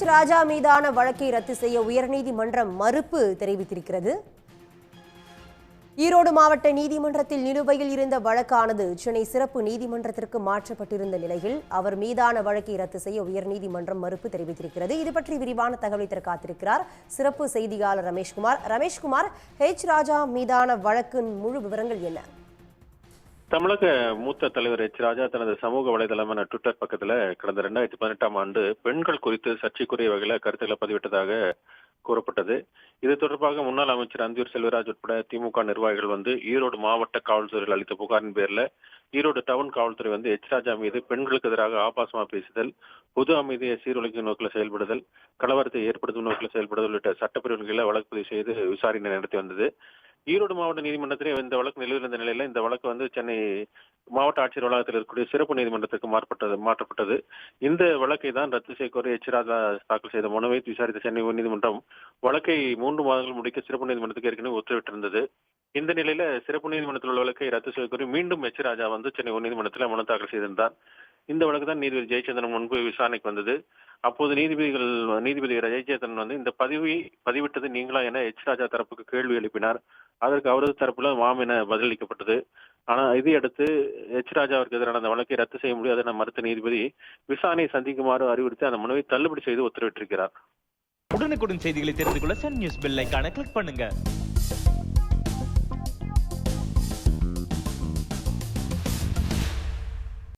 ராஜா மீதான வழக்கை ரத்து செய்ய உயர்நீதிமன்றம் மறுப்பு தெரிவித்திருக்கிறது. ஈரோடு மாவட்ட நீதிமன்றத்தில் நிலுவையில் இருந்த வழக்கானது சென்னை சிறப்பு நீதிமன்றத்திற்கு மாற்றப்பட்டிருந்த நிலையில் அவர் மீதான வழக்கை ரத்து செய்ய உயர்நீதிமன்றம் மறுப்பு தெரிவித்திருக்கிறது. இது பற்றி விரிவான தகவலை தர காத்திருக்கிறார் சிறப்பு செய்தியாளர் ரமேஷ்குமார். ரமேஷ்குமார், ராஜா மீதான வழக்கின் முழு விவரங்கள் என்ன? தமிழக மூத்த தலைவர் ராஜா தனது சமூக வலைதளமான ட்விட்டர் பக்கத்துல கடந்த 2018ஆம் ஆண்டு பெண்கள் குறித்து சர்ச்சைக்குரிய வகையில கருத்துக்களை பதிவிட்டதாக கூறப்பட்டது. இது தொடர்பாக முன்னாள் அமைச்சர் அந்தியூர் செல்வராஜ் உட்பட திமுக நிர்வாகிகள் ஈரோடு மாவட்ட காவல்துறையில் அளித்த புகாரின் பேர்ல ஈரோடு டவுன் காவல்துறை ராஜா மீது பெண்களுக்கு எதிராக ஆபாசமா பேசுதல், பொது அமைதியை சீர்குலைக்கும் நோக்கில் செயல்படுதல், கலவரத்தை ஏற்படுத்தும் நோக்கில் செயல்படுதல் உள்ளிட்ட சட்டப்பிரிவுகளை வழக்கு பதிவு செய்து விசாரணை நடத்தி வந்தது. ஈரோடு மாவட்ட நீதிமன்றத்திலே இந்த வழக்கு நிலுவையில் இருந்த நிலையில இந்த வழக்கு சென்னை மாவட்ட ஆட்சியர் வளாகத்தில் இருக்கக்கூடிய சிறப்பு நீதிமன்றத்துக்கு மாற்றப்பட்டது. இந்த வழக்கை தான் ரத்து செய்ய கோரி ராஜா தாக்கல் செய்த மனுவை விசாரித்த சென்னை உயர்நீதிமன்றம் வழக்கை 3 மாதங்கள் முடிக்க சிறப்பு நீதிமன்றத்துக்கு ஏற்கனவே உத்தரவிட்டிருந்தது. இந்த நிலையில சிறப்பு நீதிமன்றத்தில் உள்ள வழக்கை ரத்து செய்ய கோரி மீண்டும் ராஜா சென்னை உயர்நீதிமன்றத்தில் மனு தாக்கல் செய்திருந்தார். இந்த வழக்கு தான் நீதிபதி ஜெயச்சந்திரன் முன்பு விசாரணைக்கு வந்தது. அப்போது நீதிபதி ஜெயச்சந்திரன் இந்த பதிவிட்டது நீங்களா என ராஜா தரப்புக்கு கேள்வி எழுப்பினார். அதற்கு அவரது தரப்புல மாம் என பதிலளிக்கப்பட்டது. ஆனா இதையடுத்து ராஜாவிற்கு எதிரான அந்த வழக்கை ரத்து செய்ய முடியாது என மறுத்த நீதிபதி விசாரணை சந்திக்குமாறு அறிவுறுத்தி அந்த மனுவை தள்ளுபடி செய்து உத்தரவிட்டிருக்கிறார். உடனுக்குடன் செய்திகளை தெரிந்து கொள்ள சன் நியூஸ் பெல் ஐகானை கிளிக் பண்ணுங்க.